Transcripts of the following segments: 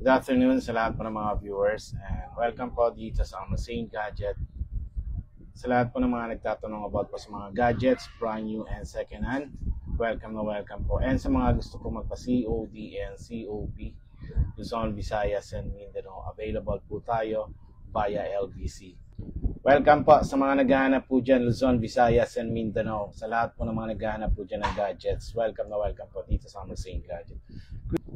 Good afternoon sa lahat po ng mga viewers and welcome po dito sa Amasane Gadget. Sa lahat po ng mga nagtatanong about po sa mga gadgets, brand new and second hand, welcome po. And sa mga gusto po magpa-COD and COP, Luzon, Visayas and Mindanao, available po tayo via LBC. Welcome po sa mga naghahanap po dyan, Luzon, Visayas and Mindanao. Sa lahat po ng mga naghahanap po dyan ng gadgets, welcome po dito sa Amasane Gadget.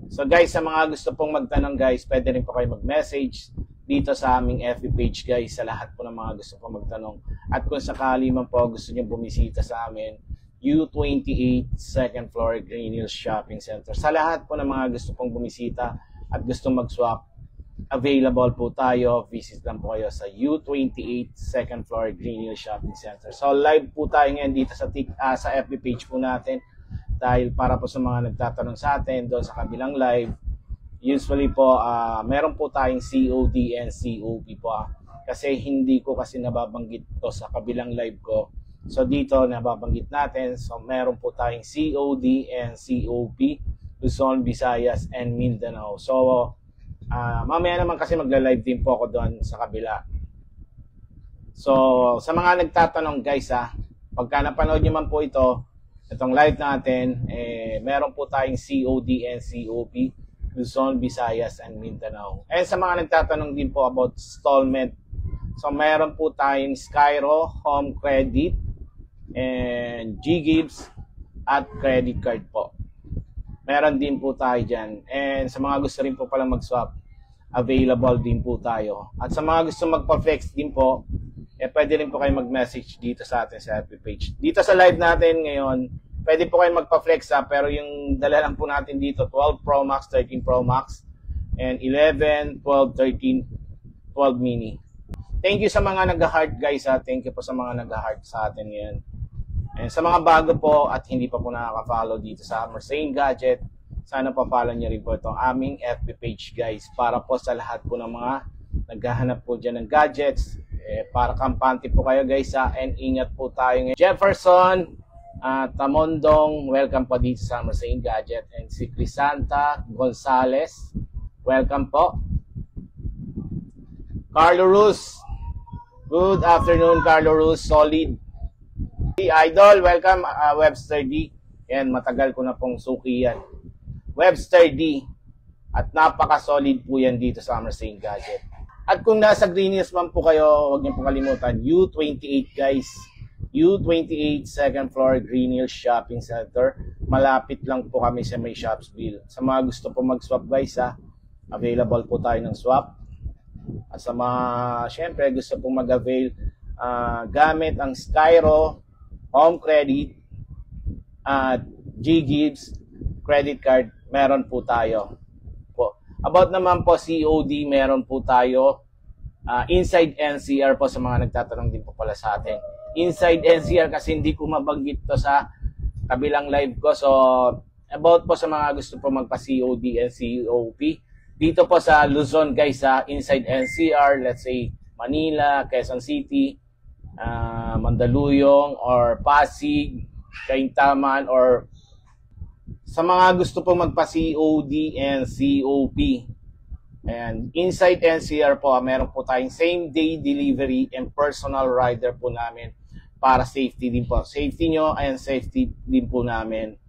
So guys, sa mga gusto pong magtanong guys, pwede rin po kayo mag-message dito sa aming FB page guys, sa lahat po ng mga gusto pong magtanong. At kung sakali man po gusto nyo bumisita sa amin, U28 2nd floor Green Hills Shopping Center. Sa lahat po ng mga gusto pong bumisita at gusto mag-swap, available po tayo. Visit lang po kayo sa U28 2nd floor Green Hills Shopping Center. So live po tayo ngayon dito sa FB page po natin. Dahil para po sa mga nagtatanong sa atin doon sa kabilang live, usually po meron po tayong COD and COP po kasi hindi ko kasi nababanggit to sa kabilang live ko. So dito nababanggit natin. So meron po tayong COD and COP, Luzon, Visayas and Mindanao. So mamaya naman kasi magla-live din po ako doon sa kabila. So sa mga nagtatanong guys pagka napanood nyo man po itong live natin, meron po tayong COD and COP, Luzon, Visayas, and Mindanao. And sa mga nagtatanong din po about installment, so meron po tayong Skyro, Home Credit, and G-Gibbs, at credit card po. Meron din po tayo dyan. And sa mga gusto rin po palang mag-swap, available din po tayo. At sa mga gusto magpa-flex din po, pwede rin po kayo mag-message dito sa atin sa FB page. Dito sa live natin ngayon, pwede po kayo magpa-flex pero yung dala lang po natin dito, 12 Pro Max, 13 Pro Max, and 11, 12, 13, 12 mini. Thank you sa mga nag-heart guys Thank you po sa mga nag-heart sa atin ngayon. And sa mga bago po at hindi pa po nakaka-follow dito sa Amasane Gadget, sana pa-follow nyo rin po itong aming FB page guys para po sa lahat po ng mga naghahanap po dyan ng gadgets. Para kampante po kayo guys and ingat po tayo ngayon. Jefferson Tamondong, welcome po dito sa Amasane Gadget. And si Crisanta Gonzales, welcome po. Carlo Ruz, good afternoon Carlo Ruz, solid. Idol, welcome. Webster D, yan, matagal ko na pong suki yan. Webster D, at napaka-solid po yan dito sa Amasane Gadget. At kung nasa Green Hills man po kayo, huwag niyo po kalimutan, U28 guys. U28 2nd floor Green Hills Shopping Center. Malapit lang po kami sa may Shopsville. Sa mga gusto po mag-swap guys available po tayo ng swap. At sa mga, syempre, gusto po mag-avail gamit ang Skyro, Home Credit, at G-Gibbs, credit card, meron po tayo. About naman po COD, meron po tayo inside NCR po sa mga nagtatanong din po pala sa atin. Inside NCR kasi hindi ko mabanggit to sa kabilang live ko. So about po sa mga gusto po magpa-COD and COP, dito po sa Luzon guys inside NCR, let's say Manila, Quezon City, Mandaluyong or Pasig, Caintaman, or sa mga gusto pong magpa-COD and COP. And inside NCR po, meron po tayong same day delivery and personal rider po namin para safety din po. Safety nyo and safety din po namin.